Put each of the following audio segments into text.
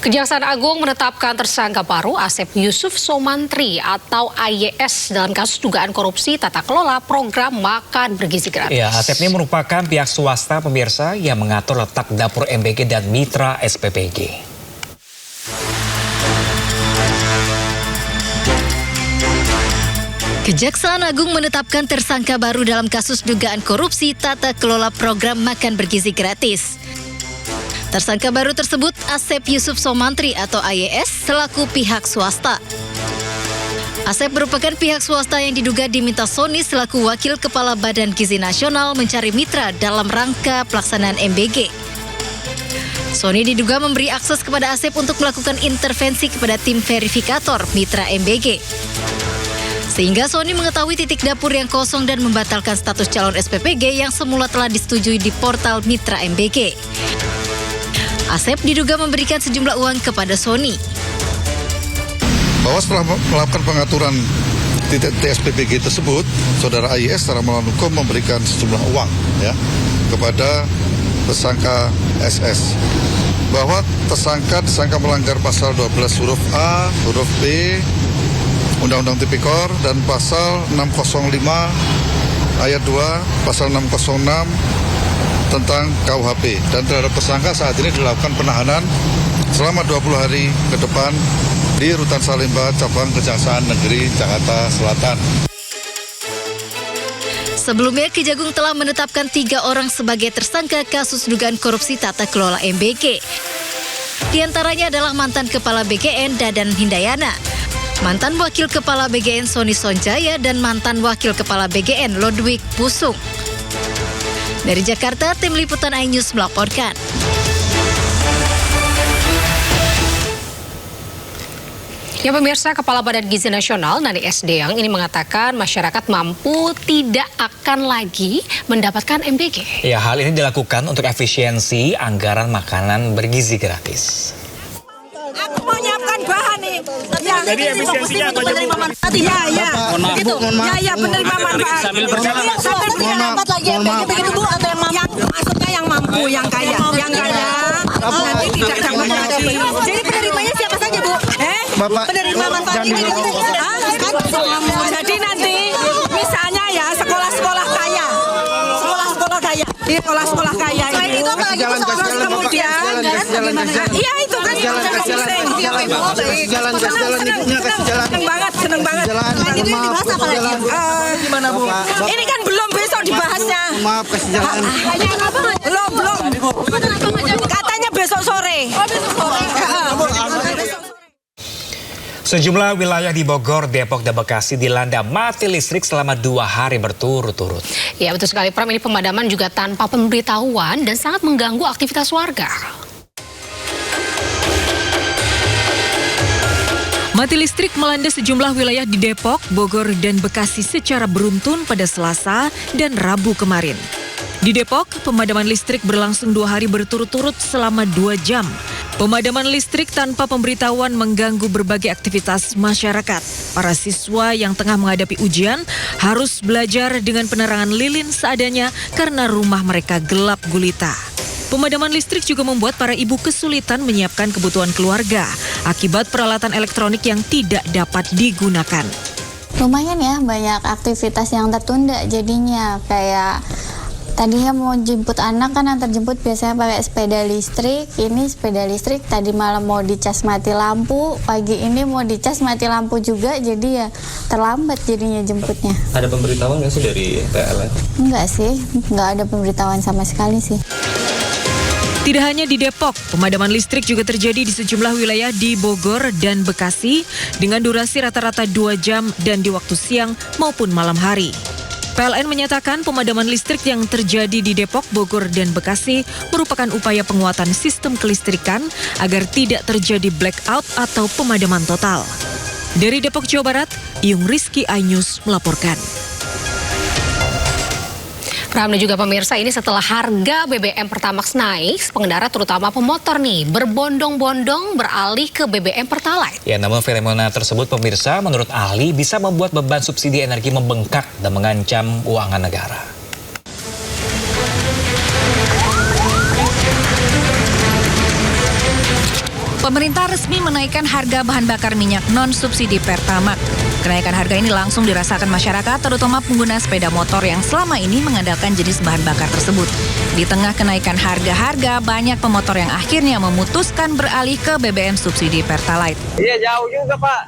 Kejaksaan Agung menetapkan tersangka baru Asep Yusuf Somantri atau AYS dalam kasus dugaan korupsi tata kelola program makan bergizi gratis. Ya, Asep ini merupakan pihak swasta pemirsa yang mengatur letak dapur MBG dan mitra SPPG. Kejaksaan Agung menetapkan tersangka baru dalam kasus dugaan korupsi tata kelola program makan bergizi gratis. Tersangka baru tersebut Asep Yusuf Somantri atau AYS selaku pihak swasta. Asep merupakan pihak swasta yang diduga diminta Sony selaku wakil Kepala Badan Gizi Nasional mencari mitra dalam rangka pelaksanaan MBG. Sony diduga memberi akses kepada Asep untuk melakukan intervensi kepada tim verifikator mitra MBG. Sehingga Sony mengetahui titik dapur yang kosong dan membatalkan status calon SPPG yang semula telah disetujui di portal mitra MBG. Asep diduga memberikan sejumlah uang kepada Sony. Bahwa setelah melakukan pengaturan titik SPPG tersebut, saudara AYS secara melawan hukum memberikan sejumlah uang ya kepada tersangka SS. Bahwa tersangka melanggar pasal 12 huruf A, huruf B, Undang-Undang Tipikor dan pasal 605 ayat 2, pasal 606 tentang KUHP. Dan terhadap tersangka saat ini dilakukan penahanan selama 20 hari ke depan di Rutan Salemba, Cabang Kejaksaan Negeri Jakarta Selatan. Sebelumnya, Kejagung telah menetapkan 3 orang sebagai tersangka kasus dugaan korupsi tata kelola MBG. Di antaranya adalah mantan Kepala BGN Dadan Hindayana, mantan Wakil Kepala BGN Sony Sonjaya, dan mantan Wakil Kepala BGN Ludwig Pusung. Dari Jakarta, tim liputan iNews melaporkan. Ya pemirsa, Kepala Badan Gizi Nasional Nani Sdeang ini mengatakan masyarakat mampu tidak akan lagi mendapatkan MBG. Ya, hal ini dilakukan untuk efisiensi anggaran makanan bergizi gratis. Aku mau nyiapkan bahan nih. Ya, jadi efisiensinya apa aja, Bu? Iya, iya. Gitu. Ya, penerima manfaat. Sambil berjalan. Sampai tidak dapat lagi MBG begitu, Bu, atau yang mampu? Maksudnya yang mampu, yang kaya. Yang kaya nanti tidak dapat lagi. Jadi penerimanya siapa saja, Bu? Bapak, penerima manfaat ini. Jadi nanti misalnya ya sekolah-sekolah kaya. Sekolah-sekolah kaya. Di sekolah-sekolah kaya ini. Terus kemudian iya itu kan seneng banget. Itu yang dibahas apa lagi? Gimana, Bu? Ini kan belum besok dibahasnya. Maaf, kasih jalan. Belum. Katanya besok sore. Sejumlah wilayah di Bogor, Depok, dan Bekasi dilanda mati listrik selama 2 hari berturut-turut. Ya betul sekali Pram, ini pemadaman juga tanpa pemberitahuan dan sangat mengganggu aktivitas warga. Mati listrik melanda sejumlah wilayah di Depok, Bogor, dan Bekasi secara beruntun pada Selasa dan Rabu kemarin. Di Depok, pemadaman listrik berlangsung 2 hari berturut-turut selama 2 jam. Pemadaman listrik tanpa pemberitahuan mengganggu berbagai aktivitas masyarakat. Para siswa yang tengah menghadapi ujian harus belajar dengan penerangan lilin seadanya karena rumah mereka gelap gulita. Pemadaman listrik juga membuat para ibu kesulitan menyiapkan kebutuhan keluarga akibat peralatan elektronik yang tidak dapat digunakan. Lumayan ya, banyak aktivitas yang tertunda jadinya. Kayak tadinya mau jemput anak kan, antar jemput biasanya pakai sepeda listrik. Ini sepeda listrik tadi malam mau dicas mati lampu, pagi ini mau dicas mati lampu juga, jadi ya terlambat jadinya jemputnya. Ada pemberitahuan nggak sih dari PLN? Enggak sih, nggak ada pemberitahuan sama sekali sih. Tidak hanya di Depok, pemadaman listrik juga terjadi di sejumlah wilayah di Bogor dan Bekasi dengan durasi rata-rata 2 jam dan di waktu siang maupun malam hari. PLN menyatakan pemadaman listrik yang terjadi di Depok, Bogor, dan Bekasi merupakan upaya penguatan sistem kelistrikan agar tidak terjadi blackout atau pemadaman total. Dari Depok, Jawa Barat, Yung Rizky iNews melaporkan. Pram dan juga pemirsa, ini setelah harga BBM Pertamax naik, pengendara terutama pemotor nih berbondong-bondong beralih ke BBM Pertalite. Ya, namun fenomena tersebut pemirsa menurut ahli bisa membuat beban subsidi energi membengkak dan mengancam keuangan negara. Pemerintah resmi menaikkan harga bahan bakar minyak non-subsidi Pertamax. Kenaikan harga ini langsung dirasakan masyarakat, terutama pengguna sepeda motor yang selama ini mengandalkan jenis bahan bakar tersebut. Di tengah kenaikan harga-harga, banyak pemotor yang akhirnya memutuskan beralih ke BBM subsidi Pertalite. Iya, jauh juga, Pak.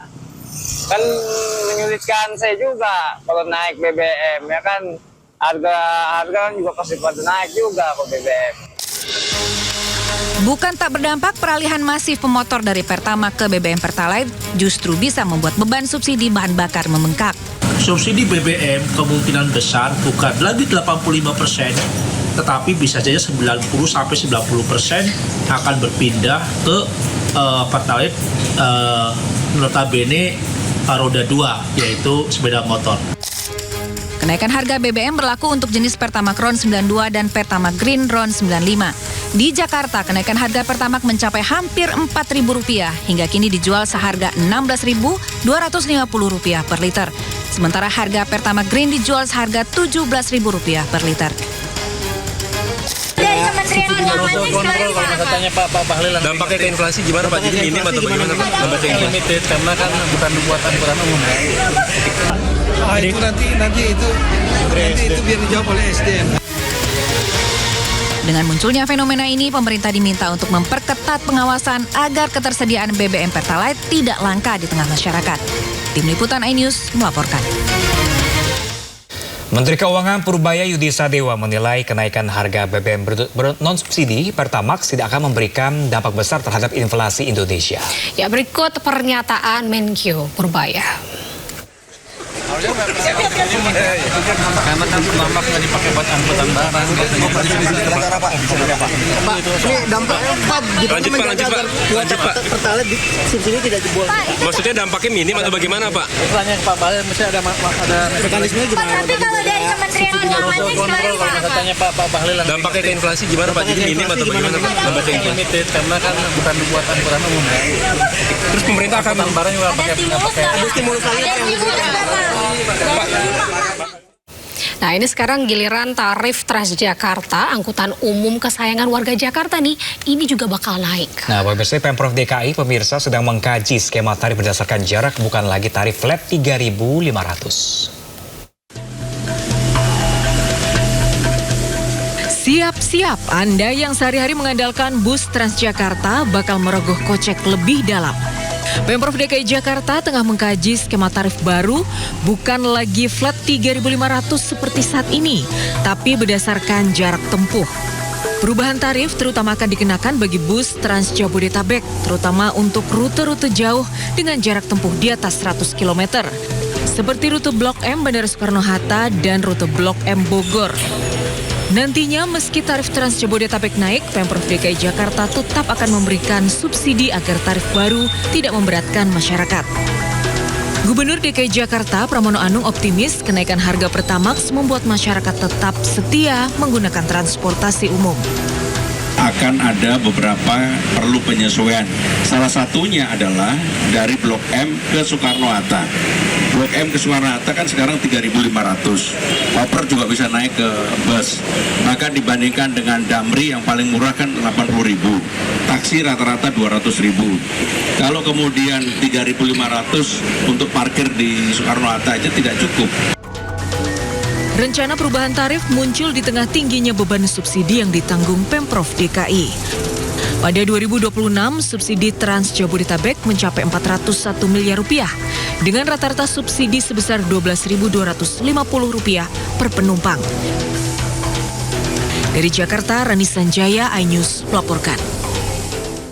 Kan menyulitkan saya juga kalau naik BBM, ya kan harga juga pasti pada naik juga ke BBM. Bukan tak berdampak, peralihan masif pemotor dari Pertamax ke BBM Pertalite justru bisa membuat beban subsidi bahan bakar membengkak. Subsidi BBM kemungkinan besar bukan lagi 85%, tetapi bisa saja 90-90% akan berpindah ke Pertalite notabene roda 2, yaitu sepeda motor. Kenaikan harga BBM berlaku untuk jenis Pertamax RON 92 dan Pertamax Green RON 95. Di Jakarta, kenaikan harga Pertamax mencapai hampir Rp4.000 hingga kini dijual seharga Rp16.250 per liter. Sementara harga Pertamax Green dijual seharga Rp17.000 per liter. Dari Kementerian Keuangannya gimana Katanya Pak Bahlil, dampaknya ke inflasi gimana Pak? Jadi minim atau bagaimana Pak? Dampaknya limited karena kan bukan buatan umum. Itu nanti itu biar dijawab oleh SDM. Dengan munculnya fenomena ini, pemerintah diminta untuk memperketat pengawasan agar ketersediaan BBM Pertalite tidak langka di tengah masyarakat. Tim Liputan iNews melaporkan. Menteri Keuangan Purbaya Yudi Sadewa menilai kenaikan harga BBM non-subsidi Pertamax tidak akan memberikan dampak besar terhadap inflasi Indonesia. Ya, berikut pernyataan Menkyu Purbaya. Karena kan Pertamax nggak dipakai buat angkutan barang. Ini dampaknya Lanjut Pak. Pertalite subsidi tidak jebol. Maksudnya dampaknya minim atau bagaimana Pak? Tanya ke Pak Bahlil, mesti ada mekanismenya gimana? Tapi kalau dari Kementerian Keuangannya gimana? Katanya Pak Bahlil, dampaknya ke inflasi gimana Pak? Jadi minim atau bagaimana Pak? Dampaknya limited karena kan bukan buatan umum. Terus pemerintah akan barang juga pakai Stimulus lagi apa yang diberikan? Nah, ini sekarang giliran tarif Transjakarta, angkutan umum kesayangan warga Jakarta nih, ini juga bakal naik. Nah, pemirsa, Pemprov DKI pemirsa sedang mengkaji skema tarif berdasarkan jarak, bukan lagi tarif flat 3.500. Siap-siap, Anda yang sehari-hari mengandalkan bus Transjakarta bakal merogoh kocek lebih dalam. Pemprov DKI Jakarta tengah mengkaji skema tarif baru, bukan lagi flat 3.500 seperti saat ini, tapi berdasarkan jarak tempuh. Perubahan tarif terutama akan dikenakan bagi bus Trans Jabodetabek, terutama untuk rute-rute jauh dengan jarak tempuh di atas 100 km. Seperti rute Blok M Bandara Soekarno-Hatta dan rute Blok M Bogor. Nantinya meski tarif Trans Jabodetabek naik, Pemprov DKI Jakarta tetap akan memberikan subsidi agar tarif baru tidak memberatkan masyarakat. Gubernur DKI Jakarta Pramono Anung optimis kenaikan harga Pertamax membuat masyarakat tetap setia menggunakan transportasi umum. Akan ada beberapa perlu penyesuaian. Salah satunya adalah dari Blok M ke Soekarno-Hatta. Blok M ke Soekarno-Hatta kan sekarang 3.500. Koper juga bisa naik ke bus. Maka dibandingkan dengan Damri yang paling murah kan 80.000. Taksi rata-rata 200.000. Kalau kemudian 3.500 untuk parkir di Soekarno-Hatta aja tidak cukup. Rencana perubahan tarif muncul di tengah tingginya beban subsidi yang ditanggung Pemprov DKI. Pada 2026, subsidi Trans Jabodetabek mencapai Rp401 miliar dengan rata-rata subsidi sebesar Rp12.250 per penumpang. Dari Jakarta, Rani Sanjaya, iNews melaporkan.